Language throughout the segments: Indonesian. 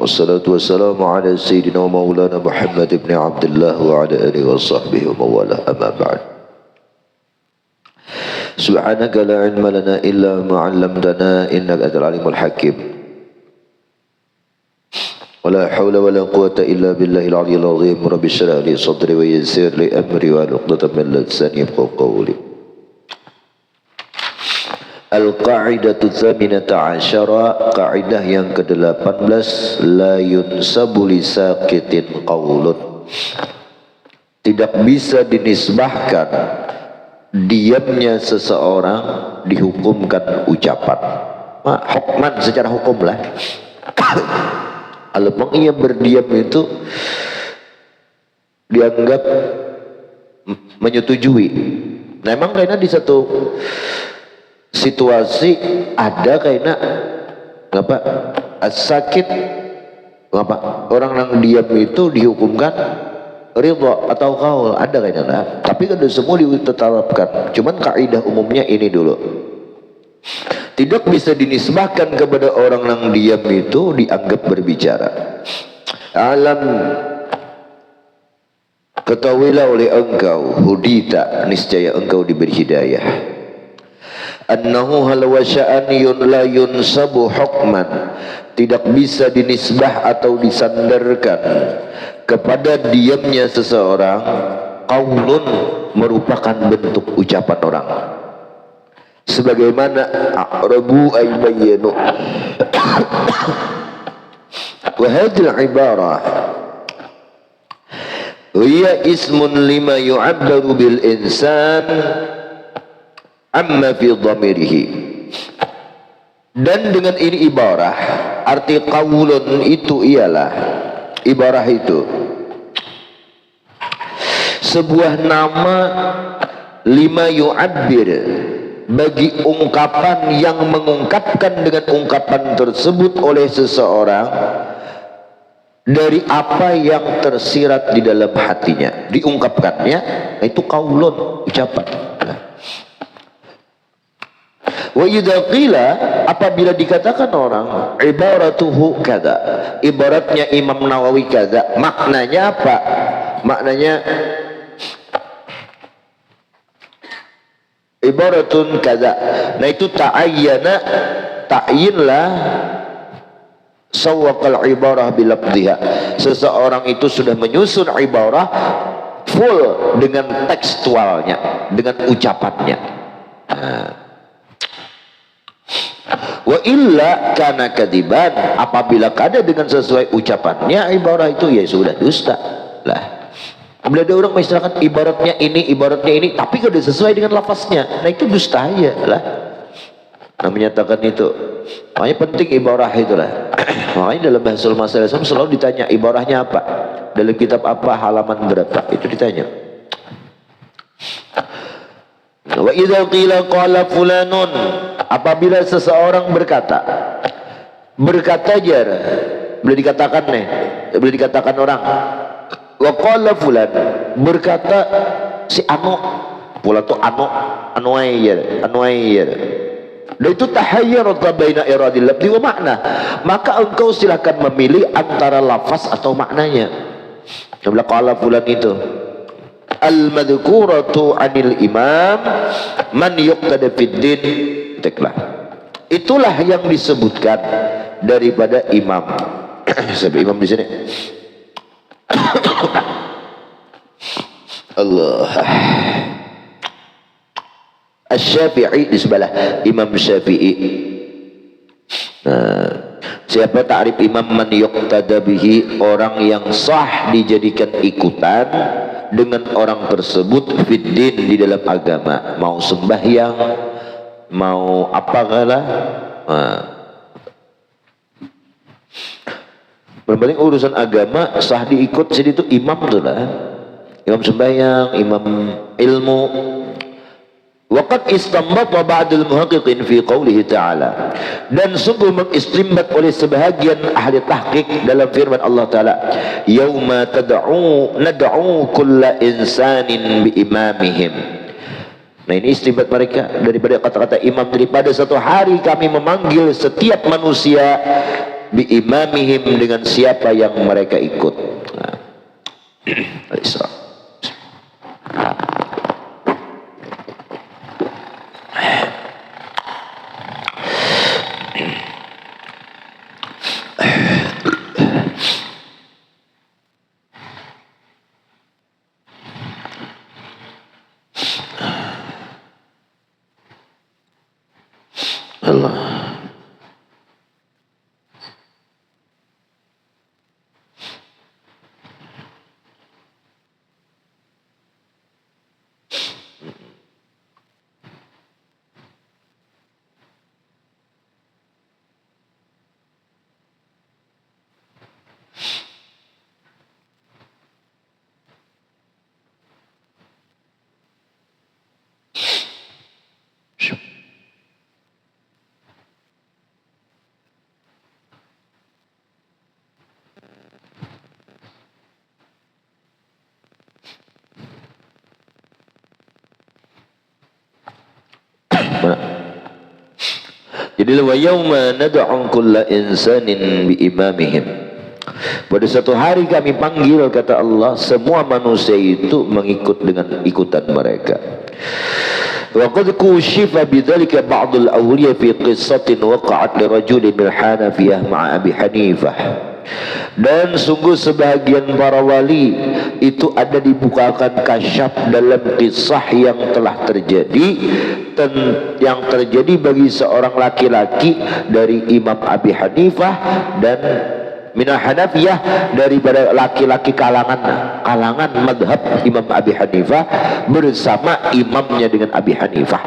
Wassalatu wassalamu ala sayyidina wa maulana Muhammad ibn Abdullah wa ala alihi wa sahbihi wa mawala amma ba'd. Subhanaka la ilma lana illa ma 'allamtana innaka antal alimul hakim. Wala hawla wala quwwata illa billahil aliyyil azim. Rabbi shrah li sadri wa yassir li amri wa hlul 'uqdatam min lisani yafqahu qawli. Al-qa'idatu tsaminata asyara, kaidah yang ke-18, la yunsabu li saqitin qaulun. Tidak bisa dinisbahkan diamnya seseorang dihukumkan ucapan. Hukman secara hukum lah. Kalau ia berdiam itu dianggap menyetujui. Nah, memang karena di satu situasi ada kayaknya apa as-sakit apa orang yang diam itu dihukumkan ridha atau qaul, ada kayaknya nah. Tapi kan semua ditetapkan, cuman kaidah umumnya ini dulu, tidak bisa dinisbahkan kepada orang yang diam itu dianggap berbicara. Alam, ketahuilah oleh engkau, hudita, niscaya engkau diberi hidayah, annahu hal wa sya'aniyun la yunsabu hukman, tidak bisa dinisbah atau disandarkan kepada diamnya seseorang qaulun, merupakan bentuk ucapan orang, sebagaimana a'rabu ay bayyanu wa hadhihi al-ibarah hiya ismun lima yu'abbaru bil insan amma fi dhamirihi. Dan dengan ini ibarah, arti qaulun itu ialah, ibarah itu sebuah nama lima yu'abbir, bagi ungkapan yang mengungkapkan dengan ungkapan tersebut oleh seseorang dari apa yang tersirat di dalam hatinya, diungkapkannya, itu qaulun, ucapan. Wa idza qila, apabila dikatakan orang ibaratuhu kada, ibaratnya Imam Nawawi kada, maknanya apa? Maknanya ibaratun kada. Nah itu ta'ayyana, ta'yinlah sawaqal ibarah bilafdhiha, seseorang itu sudah menyusun ibarah full dengan tekstualnya, dengan ucapannya. Wa illa kana kadiban, apabila kada dengan sesuai ucapannya, ibarah itu ya sudah dusta lah. Bila ada orang mengistilahkan ibaratnya ini, tapi kada sesuai dengan lafaznya, nah itu dusta aja lah. Nah menyatakan itu, makanya penting ibarah itulah. Makanya dalam Bahsul Masalah selalu ditanya ibarahnya apa, dalam kitab apa, halaman berapa, itu ditanya. Wa idza qila qala fulanun, apabila seseorang berkata jar, boleh dikatakan orang, wa qala fulan, berkata si anu, pula tu anu ayer, dan itu tahayyurat baina iradil lafzi wa makna, maka engkau silakan memilih antara lafaz atau maknanya. Bila qala fulan itu al-madhkuratu 'anil imam man yuqtada fid din, itulah yang disebutkan daripada imam. Sampai imam di sini. Allah. Asy-Syafi'i di sebelah Imam Syafi'i. Nah, siapa ta'rif imam? Man yuqtada bihi, orang yang sah dijadikan ikutan dengan orang tersebut fiddin, di dalam agama, mau sembahyang, mau apa kalah. Berbanding urusan agama sah diikut, jadi itu imam tuh lah, imam sembahyang, imam ilmu. Waqad istanbata ba'dul muhaqqiqin fi qoulihi ta'ala, dan sungguh mengistimbat oleh sebahagian ahli tahqiq dalam firman Allah Ta'ala, yauma nad'u kulla insanin bi imamihim. Nah ini istimbat mereka daripada kata-kata imam, daripada satu hari kami memanggil setiap manusia bi imamihim dengan siapa yang mereka ikut. Nah. Al-Isra. Allah. Jadi wa yauma nad'u kulla insanin bi imamihim. Pada satu hari kami panggil, kata Allah, semua manusia itu mengikut dengan ikutan mereka. Wa qad kushifa bidzalika ba'd al-awliya fi qissatin waqa'at li rajulin min Hanafiyah ma'a Abi Hanifah. Dan sungguh sebahagian para wali itu ada dibukakan kasyaf dalam kisah yang telah terjadi, yang terjadi bagi seorang laki-laki dari Imam Abi Hanifah dan Minah Hanafiyah, daripada laki-laki kalangan madhab Imam Abi Hanifah bersama imamnya dengan Abi Hanifah.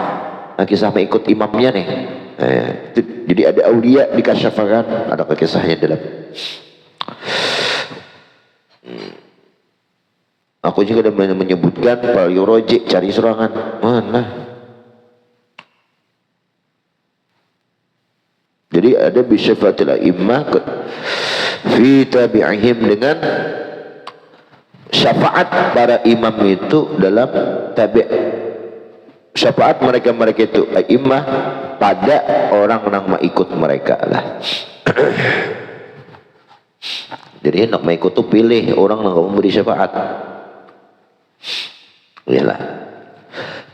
Nah, kisah ikut imamnya nih. Jadi ada aulia dikasyafakan, ada kisahnya dalam. Aku juga sudah menyebutkan Pak Yuroji cari serangan mana. Jadi ada bisyafatil a'immah fi tabi'ihim, dengan syafaat para imam itu dalam tabi', syafaat mereka itu a'immah pada orang yang mengikut mereka lah. Jadi nak mengikut tu pilih orang yang memberi syafaat. Iyalah.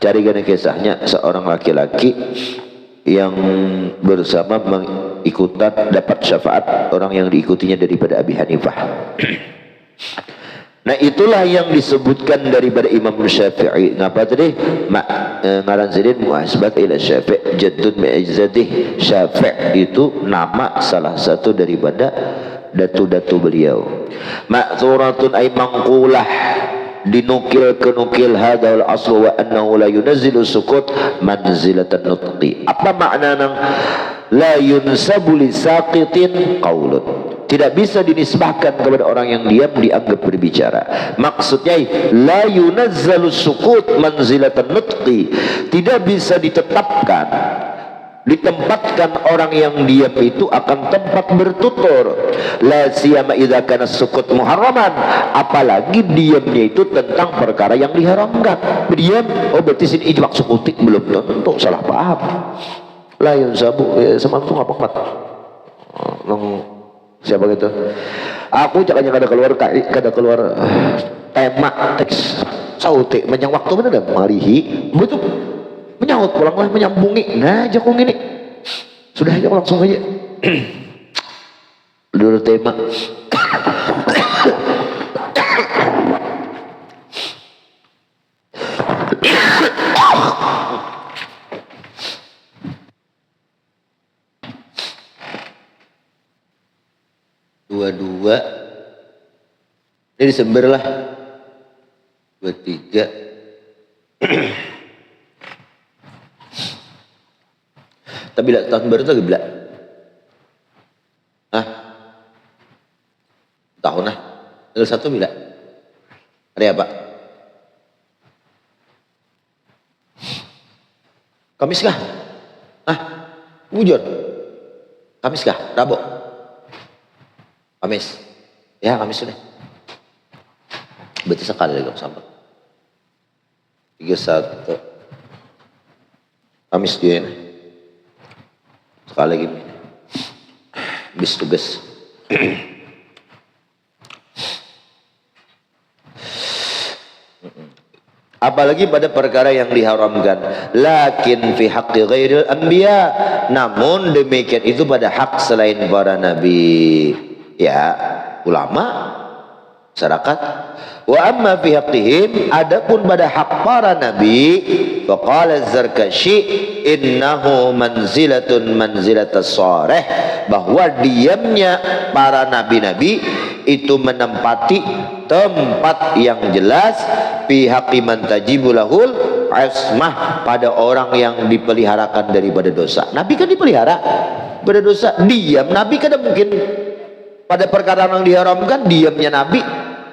Cari gana kisahnya seorang laki-laki yang bersama mengikutan dapat syafaat orang yang diikutinya daripada Abi Hanifah. Nah, itulah yang disebutkan daripada Imam Syafi'i. Ngapa tadi? Ngaran sidin muasbat ila Syafi' jaddun mi'izadih. Syafi' itu nama salah satu daripada datu-datu beliau. Ma'thuratun ay mangqulah, dinukil hadal aslu wa annahu la yunazzilu sukut manzilatan nutqi. Apa makna nang la yunsabu li saqitin qaulun? Tidak bisa dinisbahkan kepada orang yang diam dianggap berbicara. Maksudnya la yunazzalu sukut manzilatan nutqi, tidak bisa ditempatkan orang yang diam itu akan tempat bertutur. La siyama idza kana sukut muharraman, apalagi diamnya itu tentang perkara yang diharamkan. Diam, oh berarti sini ijma sukuti, belum tentu, salah paham. La yunsabu semalam tuh ngapa siapa gitu? Aku cakapnya kada keluar tema teks sautik menyang waktu bener dah marihi betul menyaut pulanglah menyambungi. Nah jakung ini sudah aja langsung aja dulu tema. Dua ini disember lah 23. Tapi bila tahun baru itu bila tahun lah tanggal 1 bila hari apa? Kamis kah? Bujur Kamis kah? Rabu? Kamis ya, Kamis sudah berarti sekali lagi sampai 31 Kamis dia ini sekali lagi Bis tugas. Apalagi pada perkara yang diharamkan. Lakin fi haqqi ghairil anbiya, namun demikian itu pada hak selain para nabi, ya ulama, masyarakat. Wa amma fi haqqihim, adapun pada hak para nabi, faqala Az-Zarkashi innahu manzilatun manzilatas sharih, bahwa diamnya para nabi-nabi itu menempati tempat yang jelas pihak man tajibu lahul asmah, pada orang yang dipeliharakan daripada dosa. Nabi kan dipelihara pada dosa, diam Nabi kan mungkin pada perkara yang diharamkan. Diamnya Nabi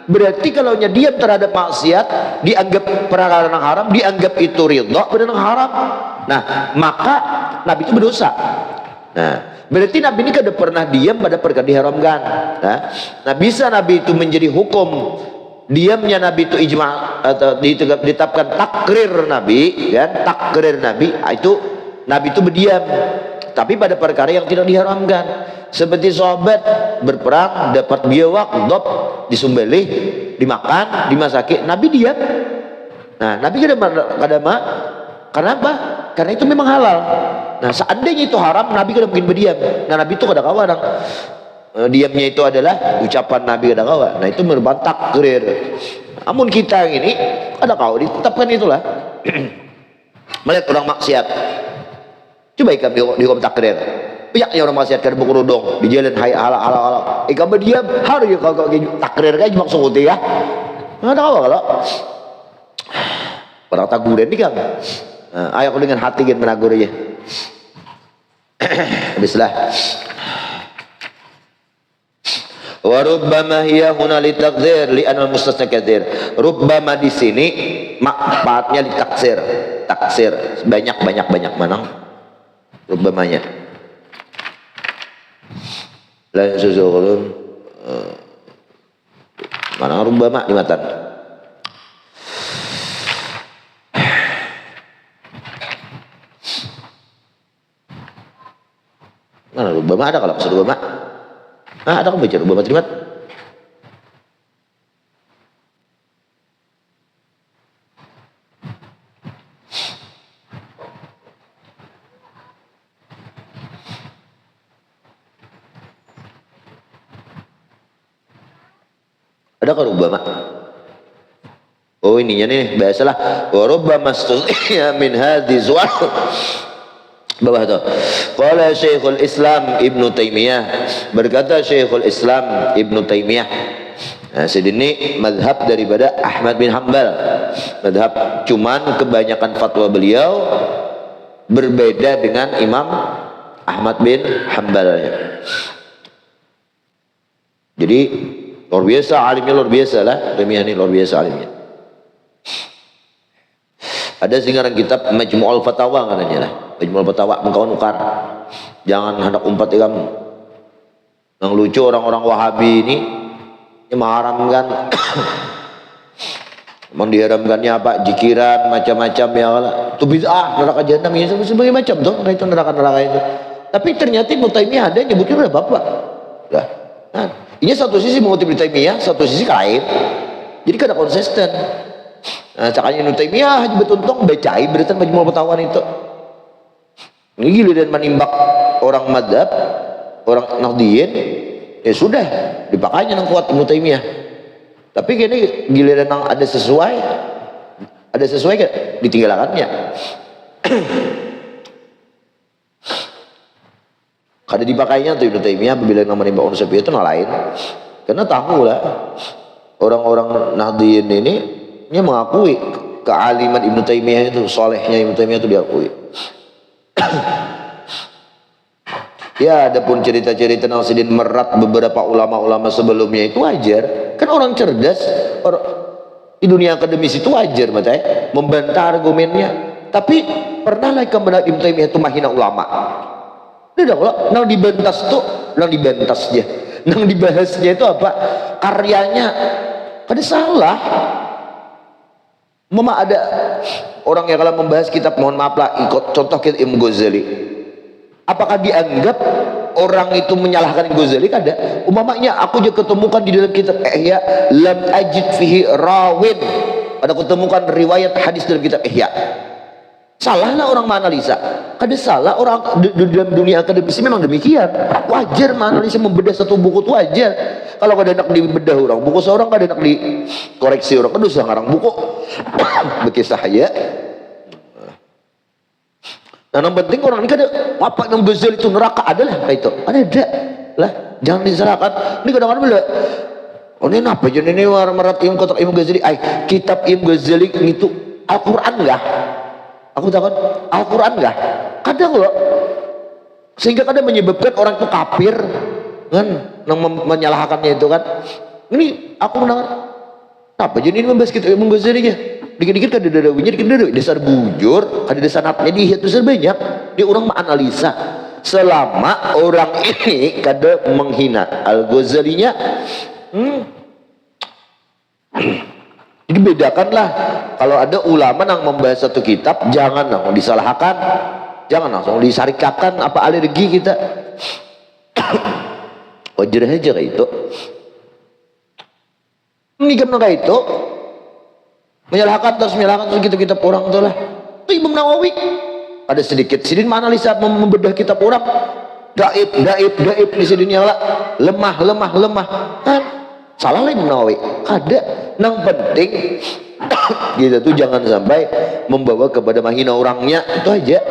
berarti kalau diam terhadap maksiat dianggap perkara yang haram, dianggap itu ridha pada yang haram. Nah maka Nabi itu berdosa. Nah berarti Nabi ini kada pernah diam pada perkara diharamkan. Nah bisa Nabi itu menjadi hukum. Diamnya Nabi itu ijma atau ditetapkan takrir Nabi, kan? Takrir Nabi itu Nabi itu berdiam. Tapi pada perkara yang tidak diharamkan, seperti sahabat berperang dapat biawak, dop, disumbelih, dimakan, dimasaki, Nabi diam. Nah Nabi kadang karena apa? Karena itu memang halal. Nah seandainya itu haram, Nabi kada mungkin berdiam. Nah Nabi itu kada kawan. Diamnya itu adalah ucapan Nabi kada kawan. Nah itu merupakan takrir. Namun kita ini kada kau ditetapkan itulah. Melihat orang maksiat, coba ikan di kom takrir. Banyaknya orang maksiat kada berkerudung di jalan, hai halal. Ikan berdiam, harus kau takrir kan maksud ya. Kada kawan kalau orang taguren ni kan. Ayo aku dengan hati kan menagur aja. Habislah. Wa rubbama hiya huna litakdzir li anal mustasna katsir. Rubbama di sini manfaatnya ditaksir. Taksir banyak mana? Rubbamanya. La susulun mana rubbama di matan. Mana rubbama ada kalau maksud rubbama? Ada kan baca rubbama terlibat? Ada kan rubbama? Oh ininya nih, biasalah wa rubbama ya min hadhi zuwal. Bawah itu. Qala Syekhul Islam Ibnu Taimiyah, berkata Syekhul Islam Ibnu Taimiyah. Nah, sedini madhab daripada Ahmad bin Hanbal. Madhab cuman kebanyakan fatwa beliau berbeda dengan Imam Ahmad bin Hanbal. Jadi luar biasa alimnya, luar biasa lah. Taimiyah ini luar biasa alimnya. Ada singaran kitab Majmu'ul Fatawa katanya lah. Majmu'ul Fatawa mengkawan ukar. Jangan hendak umpat ya kamu. Yang lucu orang-orang Wahabi ini mengharamkan memang diharamkannya apa? Jikiran macam-macam ya Allah. Itu bid'ah, neraka jahanam ini sebagai macam tuh, itu neraka-neraka itu. Tapi ternyata Ibnu Taimiyah ada nyebutnya udah bapak. Nah, ini satu sisi mengutip Ibnu Taimiyah, satu sisi lain. Jadi kada konsisten. Nah, cakanya Ibnu Taimiyah haji betuntong becai beritan Majmu'ul Fatawa itu. Ini giliran menimbak orang madhab, orang Nahdliyin, ya sudah dipakainya nang kuat Ibnu Taimiyah. Tapi kini giliran nang ada sesuai kan ditinggalkannya. Kada dipakainya tuh Ibnu Taimiyah apabila nang menimbak orang Syafi'i itu nang lain. Karena tahu lah orang-orang Nahdliyin ini mengakui kealiman Ibnu Taimiyah itu, solehnya Ibnu Taimiyah itu diakui. Ya, adapun cerita-cerita Nasidin merat beberapa ulama-ulama sebelumnya itu wajar. Kan orang cerdas, orang di dunia akademis itu wajar matanya membantah argumennya. Tapi pernah lah kebenar Ibnu Taimiyah itu mahina ulama. Tidak kalau nang dibantas tuh, nang dibantasnya, nang dibahasnya itu apa? Karyanya kada salah. Mama ada orang yang kalau membahas kitab, mohon maaf lah, ikut contoh kitab Imam Ghazali. Apakah dianggap orang itu menyalahkan Ghazali kada. Umpamanya aku juga ketemukan di dalam kitab Ihya lam ajid fihi rawin, ada ketemukan riwayat hadis dalam kitab Ihya. Salahlah orang menganalisa, kada salah orang di dalam dunia akademisi memang demikian. Wajar menganalisa, membedah satu buku itu wajar. Kalau kada nak dibedah orang buku seorang, kada nak dikoreksi orang, kada usah ngarang buku bekisah ya. Nah, yang penting orang ini kada apa yang Ghazali itu neraka adalah kayak itu. Ada lah, jangan disalahkan. Ini kadang-kadang bila oh ini apa jadi ini merat Imam kotak Imam Ghazali, kitab Imam Ghazali itu Al-Quran enggak? Aku takut Al-Quran enggak? Kadang loh, sehingga kadang menyebabkan orang itu kafir kan, yang menyalahkannya itu kan. Ini aku mendengar apa jadi ini membahas kitab Imam Ghazali ya. Dikit-dikit kan ada dawinya, dikit ada dasar bujur, ada dasar natnya dihiat besar banyak. Dia orang menganalisa. Selama orang ini kada menghina Al-Ghazalinya, jadi bedakanlah. Kalau ada ulama yang membahas satu kitab, jangan langsung disalahkan, jangan langsung disarikakan apa alergi kita. Wajar aja kayak itu. Ini kan kayak itu. Menyalahkan terus gitu kitab orang itu lah. Itu Imam Nawawi ada sedikit sidin menganalisa, membedah kitab orang, daib di sidinnya lah, lemah kan salah lah Imam Nawawi. Ada yang penting gitu tuh, jangan sampai membawa kepada menghina orangnya, itu aja.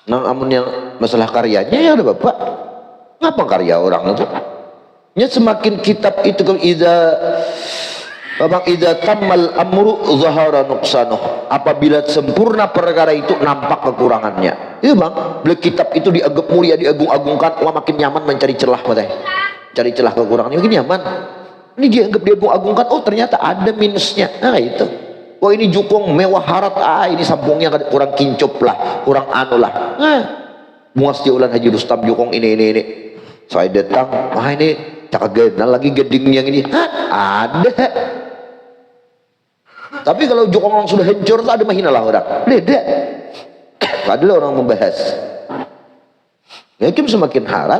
Nah, amun yang masalah karyanya ya ada bapak, ngapa karya orang itu nya semakin kitab itu kalau idza tammal amru zahara nuqsanuh, apabila sempurna perkara itu nampak kekurangannya. Itu bang, bila kitab itu dianggap mulia, diagung-agungkan, wah makin nyaman mencari celah katanya. Cari celah kekurangannya makin nyaman. Ini dianggap diagung-agungkan, oh ternyata ada minusnya. Nah itu, wah ini jukung mewah harat, ini sambungnya kurang kincup lah, kurang anu lah. Nah, muas diulan Haji Rustam jukung ini. Saya datang, wah ini cakap lagi geding yang ini, ada. Tapi kalau jukung orang sudah hancur, tak ada mahina lah orang. Beda. Adalah orang membahas. Yakin semakin harat,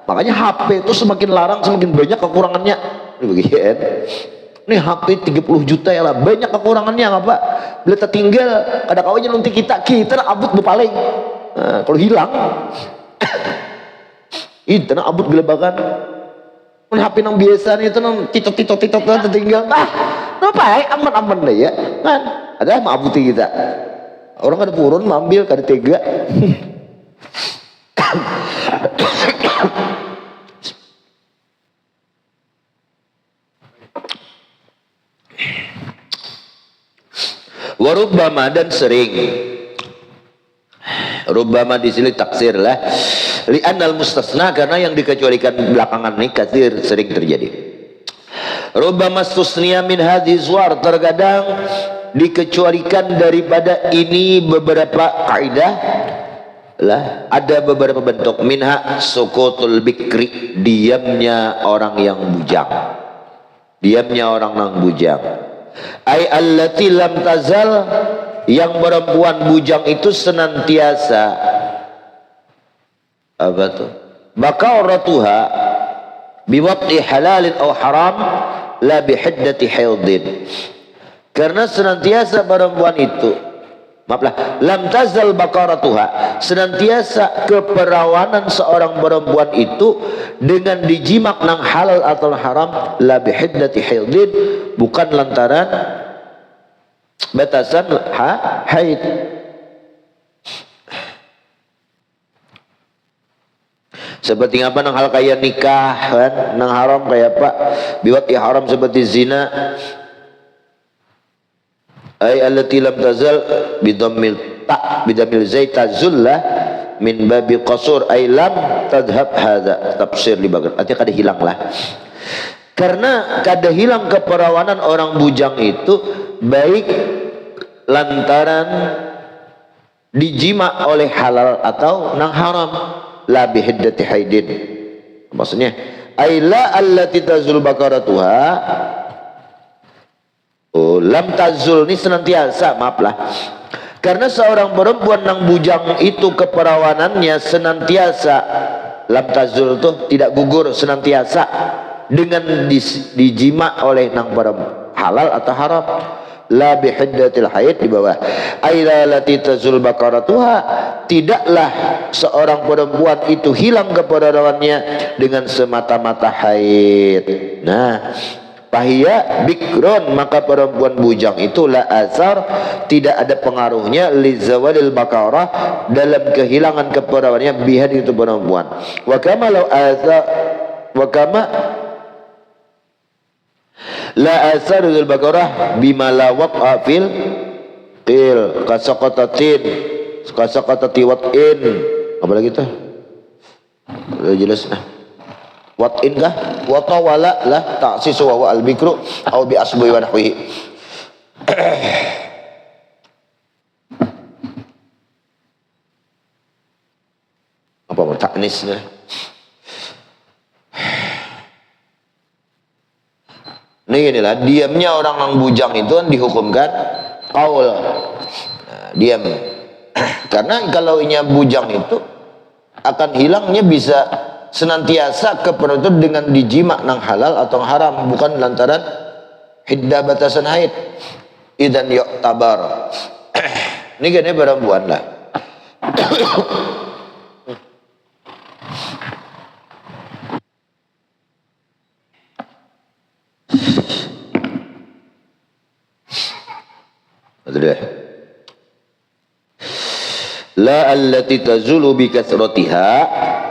makanya HP itu semakin larang, semakin banyak kekurangannya. Ini bagian. Ini HP 30 juta ya lah, banyak kekurangannya apa? Bila tertinggal, kada kawannya nanti kita abut bepaling. Nah, kalau hilang, itu nak abut gelebakan. HP yang biasa itu nang titot tertinggal. Kenapa ya? Aman deh ya. Kan ada maabuti kita. Orang kada purun ambil kada tega. Warubbama, dan sering. Rubbama di sini taksir lah. Li'annal mustasna, karena yang dikecualikan belakangan ini katsir, sering terjadi. Rubbama istusniya min hadhihi suwar, terkadang dikecualikan daripada ini beberapa kaidah lah, ada beberapa bentuk. Minha sukutul bikri, diamnya orang yang bujang, ay allati lam tazal, yang perempuan bujang itu senantiasa apa tuh bakaratuha biwati halalin aw haram la bihiddati haidin, karena senantiasa perempuan itu, maaflah, lam tazal bakaratuha, senantiasa keperawanan seorang perempuan itu dengan dijimak nang halal atau haram, la bihiddati haidin, bukan lantaran batasan haid. Seperti apa nang hal kayak nikah kan, nang haram kayak apa, biwati haram seperti zina, ay allati lam tazal bidammil zaid tazullah min babi qasur, ay lam tadhhab hadza tafsir li bagat, artinya kada hilang lah, karena kada hilang keperawanan orang bujang itu baik lantaran dijima oleh halal atau nang haram, la bihiddati haidin, maksudnya aila allati tazul bakaratuha, lam tazul ini senantiasa, maaflah, Karena seorang perempuan nang bujang itu keperawanannya senantiasa lam tazul tuh tidak gugur, senantiasa dengan dijima oleh nang perempuan, halal atau haram. La bihiddatil haid di bawah aila lati tazul bakaratuha, tidaklah seorang perempuan itu hilang keperawanannya dengan semata-mata haid. Nah, Fahiyya bikron, maka perempuan bujang itu la asar, tidak ada pengaruhnya li zawalil bakarah, dalam kehilangan keperawanannya biha itu perempuan. Wa kama law asar wa kama la asar lil bakarah bima la waqa fil qil kasaqatatin wat'in, apa lagi tuh jelas nah wat'in kah watawala lah ta'sisu wa al-bikru au bi asbi wa nahwihi. Apa mau taknisnya? Inilah diamnya orang yang bujang itu kan dihukumkan qaul. Nah, diam. Karena kalau inya bujang itu akan hilangnya bisa senantiasa keperluan dengan dijima nang halal atau haram, bukan lantaran hiddah batasan haid. Idan yu'tabar. Ini kan perempuan lah. La allati tazulu bi kasratiha,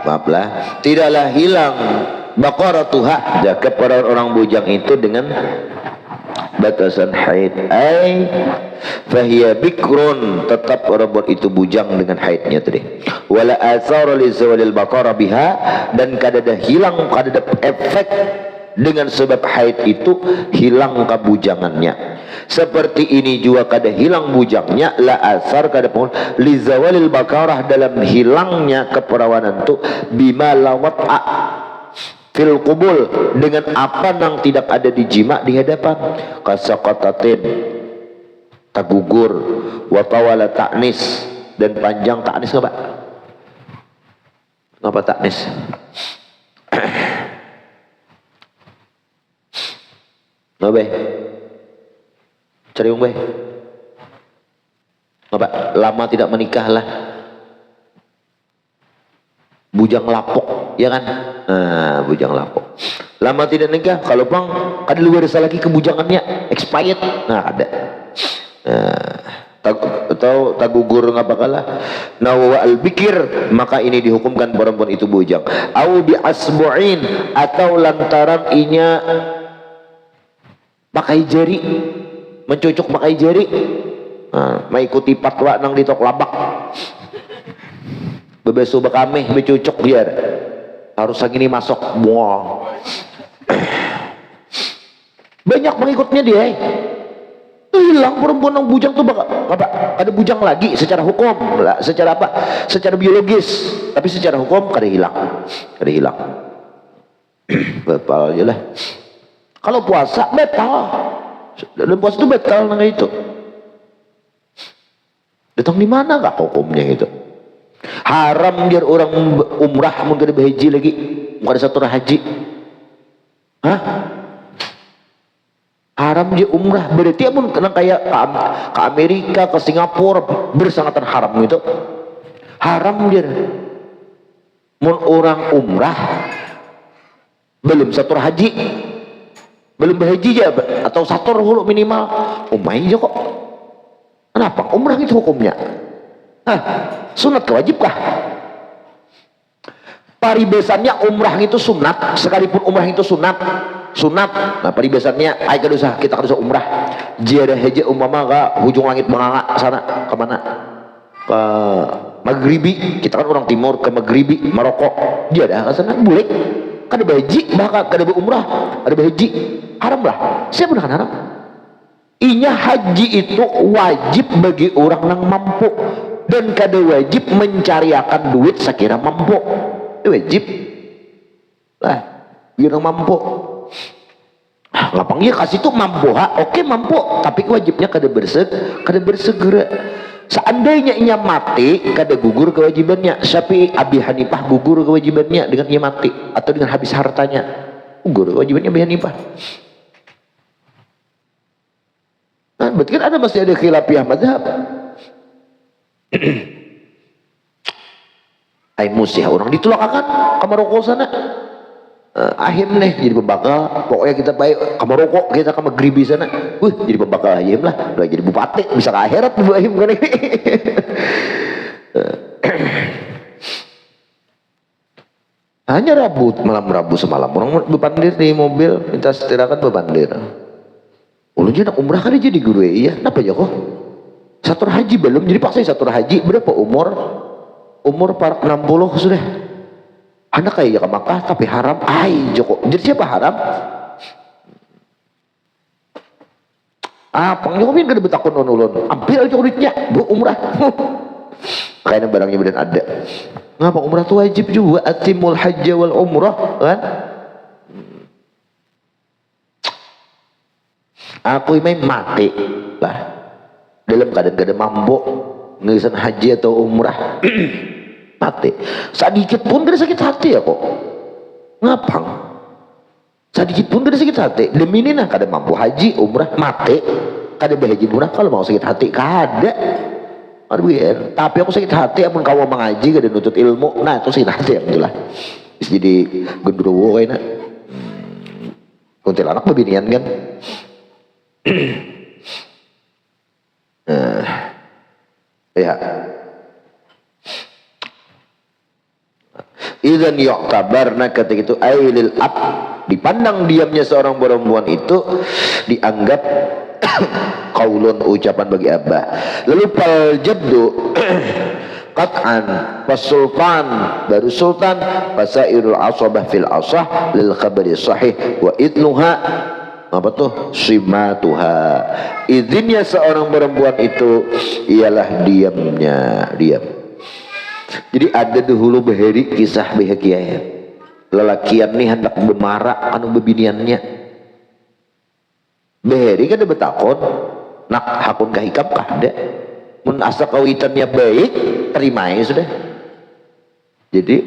maaflah, tidaklah hilang baqaratuha, kepada orang bujang itu dengan batasan haid. Ai fahiya bikrun, tetap orang itu bujang dengan haidnya tadi. Wala asara li zawalil baqara biha, dan kadada hilang, kadada efek dengan sebab haid itu hilang kebujangannya. Seperti ini juga kada hilang bujangnya la asar kada pun li zawalil bakarah, dalam hilangnya keperawanan tu bima lawat'a fil qubul, dengan apa nang tidak ada di jima di hadapan, kasaqatatin tagugur, wa tawala ta'nis, dan panjang ta'nis. Ngapa ta'nis? Ngabe? Cari umbe. Ngapa? Lama tidak menikah lah. Bujang lapok, ya kan? Nah, bujang lapok. Lama tidak nikah, kalau bang ada luar lagi kebujangannya expired. Nah, ada. Atau tagugur ngapa kalah. Nawa al-bikir, maka ini dihukumkan perempuan itu bujang. Au bi asbu'in, atau lantaran inya pakai jari, mencucuk pakai jari, mengikuti patwa nang ditok labak, bebesu bekameh becucuk biar harus segini masuk buang. Banyak pengikutnya dia. Hilang perempuan yang bujang tuh apa? Ada bujang lagi secara hukum, secara apa? Secara biologis, tapi secara hukum kada hilang, Batal aja lah. Kalau puasa betal, dan puasa itu betal nang itu. Datang di mana kah hukumnya itu? Haram biar orang umrah mungkin berhaji lagi, bukan satu haji. Hah? Haram dia umrah, berarti pun kena kayak ke Amerika, ke Singapura, bersangatan haram gitu. Haram dia. Mun orang umrah belum satu haji, belum berhaji aja, atau satu hulu minimal, umai aja kok. Kenapa? Umrah itu hukumnya. Sunat kewajibkah? Paribesannya umrah itu sunat, sekalipun umrah itu sunat. Nah paribesannya ay kadosa, kita kadosa umrah. Jiada haji umpama ka hujung langit manganga sana, kemana? Ke Maghribi, kita kan orang timur, ke Maghribi, Maroko. Jiada ke sana boleh. Kada berhaji, bahkan kada berumrah, ada berhaji, haram lah. Siapa yang haram? Inya haji itu wajib bagi orang yang mampu, dan kada wajib mencariakan duit sekira mampu. Itu wajib lah, biar mampu. Lapang ya kasih tuh mampu, oke mampu, tapi wajibnya kada bersegera. Seandainya ia mati kada gugur kewajibannya. Syafi'i, Abi Hanifah gugur kewajibannya dengan ia mati atau dengan habis hartanya. Gugur kewajibannya Abi Hanifah. Nah, berarti kan ada masih ada khilafiyah mazhab. Ai musih orang ditolak akan kamar rokok sana. Ahim nih jadi pembakal, pokoknya kita baik kamar rokok, kita kamar gribi sana, jadi pembakal Ahim lah, udah jadi bupati, bisa ke akhirat Bu Ahim kan ini. Hanya malam Rabu semalam orang bepandir di mobil, minta setirakan bepandir. Ulunnya nak umrah kan jadi guru ya, kenapa ya kok? Satur haji belum, jadi paksa satur haji berapa umur? Umur 60 sudah. Anak kayak ke Makkah tapi haram. Ai Joko. Jadi siapa haram? Pangjomin kada betakon ulun. Ambil aja duitnya, Bu umrah. Kayaknya barangnya benar ada. Ngapa umrah itu wajib juga? Atimul hajja wal umrah kan? Aku ini mati lah. Dalam keadaan kada mampu ngelisan haji atau umrah. Mati sedikit pun kada sakit hati ya kok. Ngapang sedikit pun kada sakit hati demi ini nah kada mampu haji umrah mati kada berhaji umrah kalau mau sakit hati kada. Aduh ya, tapi aku sakit hati amun kau mengaji kada nutut ilmu nah itu sakit hati alhamdulillah. Jadi gendruwo kayaknya kuntilanak bebinian kan. Ya idzan yu'tabarna ketika itu ailil ab dipandang diamnya seorang perempuan itu dianggap qaulun ucapan bagi abah. Lalu fal jaddu qat'an fasultan baru sultan fasairul asabah fil asah lil khabari sahih wa idnuha apa tuh simatuha. Izinnya seorang perempuan itu ialah diamnya diam. Jadi ada dahulu beheri kisah bahagia lelakian nih hendak bermarak anu bebiniannya beheri kan ada betakon nak hakun kahikam kada mun asa kawitannya baik terimai sudah. Jadi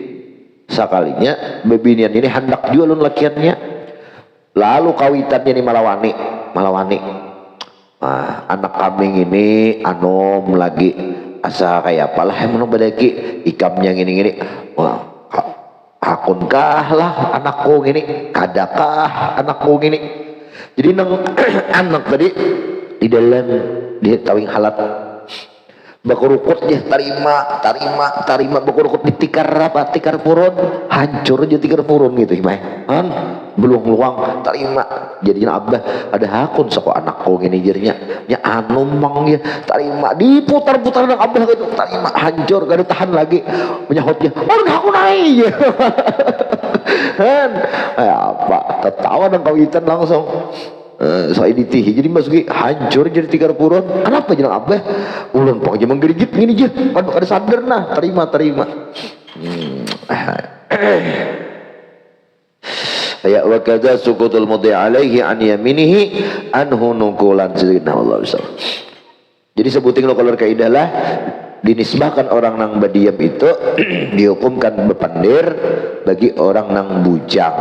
sekalinya bebinian ini hendak jual lakiannya lalu kawitannya ini malawani anak kambing ini anom lagi asa kayak apalah yang menung badaki ikamnya gini wah akunkah lah anakku gini kadakah anakku gini. Jadi nang anak tadi di dalam dia tawing halat bakurukut ya tarima bakurukut di tikar apa tikar purun hancur aja tikar purun gitu himai kan belum luang tarima jadinya abah ada hakun soko anakku gini jadinya nya anu mang ya tarima diputar-putar nang abah gitu tarima hancur kada tahan lagi menyahutnya orang aku naik kan apa tertawa nang kawitan langsung saya ditih jadi masuki hancur jadi tikar purun kenapa jenang abah ulun pok aja menggerigit gini aja ada sadar nah terima ya wa kadza sukutul mudhi alaihi an yaminihi anhu nukulan sayyidina Allah bisa. Jadi sebuting lo keluar kaidah lah dinisbahkan orang nang badiam itu dihukumkan bepandir bagi orang nang bujang.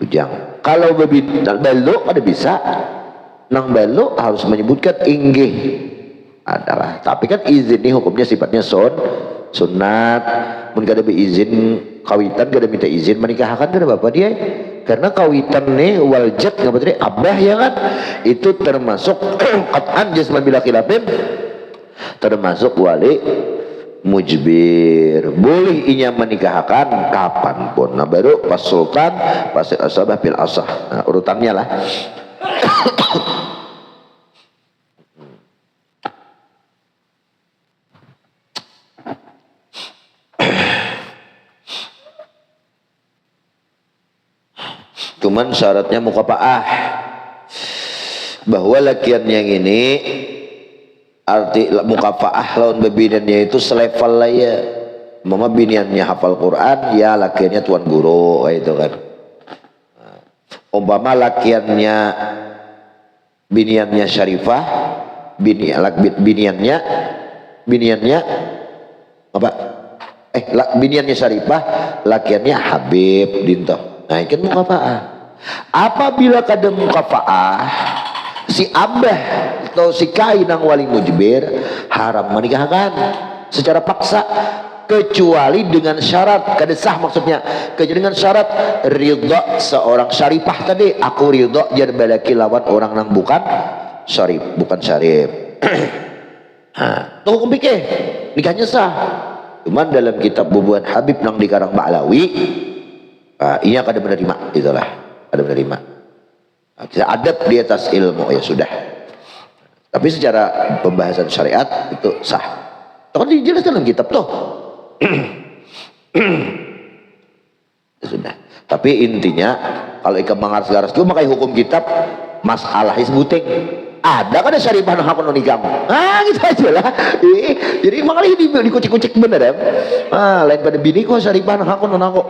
Bujang kalau balo ada bisa nang balo harus menyebutkan inggih adalah tapi kan izin ini hukumnya sifatnya sunat mun kada beizin kawitan kada minta izin menikahkan kada bapak dia karena kawitan nih waljad ngapa tadi abah ya kan itu termasuk qat'an jasman bila khilafin termasuk wali mujbir boleh inya menikahkan kapanpun nah baru pas sultan pas asabah fil asah nah, urutannya lah. Cuman syaratnya muqafaah bahwa lakian yang ini arti muqafaah lawan bebiniannya itu selevel lah ya mama biniannya hafal Quran ya lakiannya tuan guru itu kan umpama lakiannya biniannya syarifah biniannya apa biniannya Syarifah, lakiannya Habib dinto. Nah ikan mukafa'ah. Apabila kadang mukafa'ah si abah atau si kainang wali mujbir haram menikahkan secara paksa, kecuali dengan syarat kada sah, maksudnya dengan syarat ridha seorang Syarifah tadi, aku ridha jadi balaki lawan orang nang bukan syarif. Nah, tuh hukum fikih nikahnya sah. Cuman dalam kitab Bubuan Habib nang dikarang Ba'lawi, iya kada menerima, itulah kada menerima. Nah, kita adab di atas ilmu ya sudah. Tapi secara pembahasan syariat itu sah. Itu kan dijelaskan dalam kitab tuh. Ya sudah. Tapi intinya kalau ikan mengaras-garas itu makai hukum kitab masalah sebuting. Ada kan Syarifah nang hakun nikah. Gitu aja lah. Jadi makanya dikucik-kucik bener ya. Lain pada bini kok Syarifah nang hakun aku.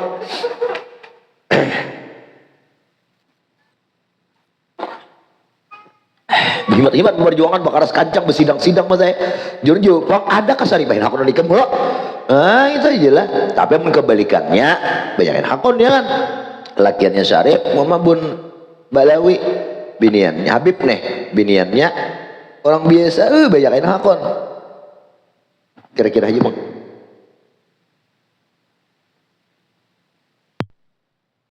Himat-himat memperjuangkan bakaras kancang bersidang-sidang mas saya. Jujur, bang ada ke Syarifah nang hakun nikah mulu. Itu aja lah. Tapi kebalikannya banyakin hakun ya kan. Lakiannya Syarif, Muhammad bun Balawi, biniannya Habib nih, biniannya orang biasa, banyakin hakun. Kira-kira aja bang.